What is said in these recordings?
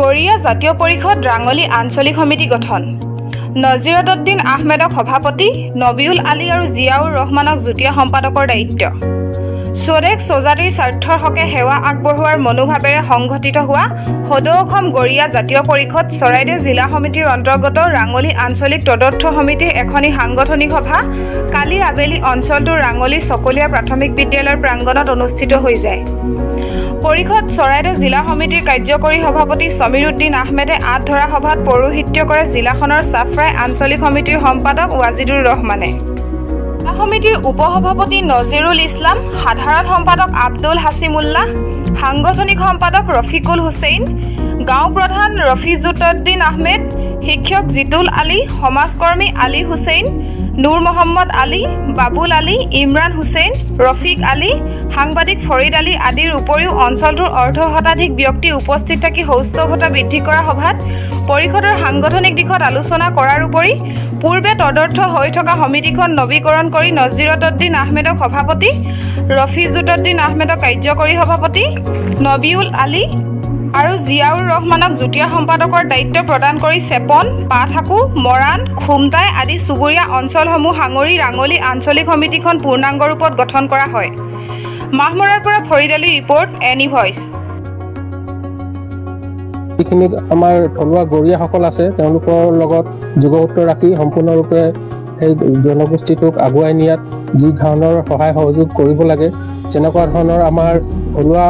গড়িয়া জাতীয় পৰিষদ ৰাঙলী আঞ্চলিক সমিতি গঠন। নজিৰউদ্দিন আহমেদক সভাপতি, নবিউল আলী আৰু জিয়াউৰ ৰহমানক যুটীয়া সম্পাদকৰ দায়িত্ব। স্বদেশ স্বজাতিৰ স্বাৰ্থৰ হকে সেৱা আগবঢ়োৱাৰ মনোভাৱেৰে সংগঠিত হোৱা সদৌ অসম গড়িয়া জাতীয় পৰিষদ চৰাইদেউ জিলা সমিতিৰ অন্তৰ্গত ৰাঙলী আঞ্চলিক তদৰ্থ সমিতিৰ এখনি সাংগঠনিক সভা কালি আবেলি অঞ্চলটোৰ ৰাঙলী চকলীয়া প্ৰাথমিক বিদ্যালয়ৰ প্ৰাংগণত অনুষ্ঠিত হৈ যায়। পৰিষদ চৰাইদেউ জিলা সমিতিৰ কাৰ্যকৰী সভাপতি সমীৰউদ্দিন আহমেদে আঁত ধৰা সভাত পৌৰোহিত্য কৰে জিলাখনৰ চাফৰাই আঞ্চলিক সমিতিৰ সম্পাদক ৱাজিদুৰ ৰহমানে। জিলা সমিতিৰ উপসভাপতি নজিৰুল ইছলাম, সাধাৰণ সম্পাদক আব্দুল হাছিমুল্লাহ, সাংগঠনিক সম্পাদক ৰফিকুল হুছেইন, গাঁও প্ৰধান ৰফিজুদ্দিন আহমেদ, শিক্ষক জিতুল আলী, সমাজকৰ্মী আলী হুছেইন, নুৰ মহম্মদ আলী, বাবুল আলী, ইমৰান হুছেইন, ৰফিক আলী, সাংবাদিক ফৰিদ আলী আদিৰ উপৰিও অঞ্চলটোৰ অৰ্ধ শতাধিক ব্যক্তি উপস্থিত থাকি সৌষ্ঠৱতা বৃদ্ধি কৰা সভাত পৰিষদৰ সাংগঠনিক দিশত আলোচনা কৰাৰ উপৰি পূৰ্বে তদৰ্থ হৈ থকা সমিতিখন নৱীকৰণ কৰি নজিৰউদ্দিন আহমেদক সভাপতি, ৰফিজুদ্দিন আহমেদক কাৰ্যকৰী সভাপতি, নবিউল আলী আৰু জিয়াউৰ ৰহমানক যুটীয়া সম্পাদকৰ দায়িত্ব প্ৰদান কৰি চেপন, পাঠাকু, মৰাণ, খুমটাই আদি চুবুৰীয়া অঞ্চলসমূহ সাঙুৰি ৰাঙলী আঞ্চলিক সমিতিখন পূৰ্ণাংগ ৰূপত গঠন কৰা হয়। মাহমৰাৰ পৰা Farid Ali report, any voice. যিখিনি আমাৰ থলুৱা গৰীয়াসকল আছে তেওঁলোকৰ লগত যোগসূত্ৰ ৰাখি সম্পূৰ্ণৰূপে সেই জনগোষ্ঠীটোক আগুৱাই নিয়াত যি ধৰণৰ সহায় সহযোগ কৰিব লাগে, যেনেকুৱা ধৰণৰ আমাৰ থলুৱা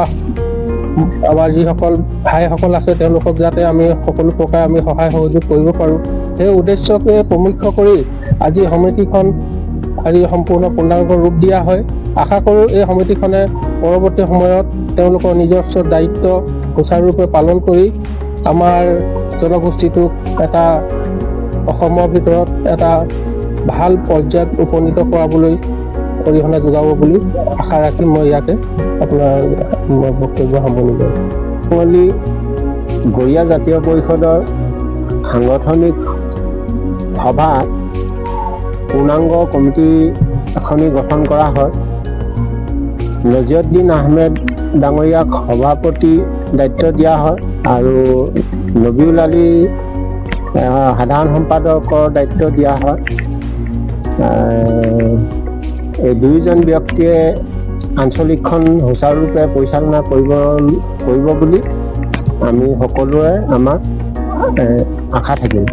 আমাৰ যিসকল ভাইসকল আছে তেওঁলোকক যাতে আমি সকলো প্ৰকাৰে আমি সহায় সহযোগ কৰিব পাৰোঁ, সেই উদ্দেশ্যকে প্ৰমুখ্য কৰি আজি সমিতিখন সম্পূৰ্ণ পূৰ্ণাংগ ৰূপ দিয়া হয়। আশা কৰোঁ এই সমিতিখনে পৰৱৰ্তী সময়ত তেওঁলোকৰ নিজস্ব দায়িত্ব সুচাৰুৰূপে পালন কৰি আমাৰ জনগোষ্ঠীটোক এটা অসমৰ ভিতৰত এটা ভাল পৰ্যায়ত উপনীত কৰাবলৈ অৰিহণা যোগাব বুলি আশা ৰাখি মই ইয়াকে আপোনাৰ বক্তব্য সামৰণি মাৰিলোঁ। গড়িয়া জাতীয় পৰিষদৰ সাংগঠনিক সভাত পূৰ্ণাংগ কমিটি এখনি গঠন কৰা হয়। নজিৰউদ্দিন আহমেদ ডাঙৰীয়াক সভাপতি দায়িত্ব দিয়া হয় আৰু নবিউল আলী সাধাৰণ সম্পাদকৰ দায়িত্ব দিয়া হয়। এই দুয়োজন ব্যক্তিয়ে আঞ্চলিকখন সুচাৰুৰূপে পৰিচালনা কৰিব বুলি আমি সকলোৰে আমাৰ আশা থাকিল।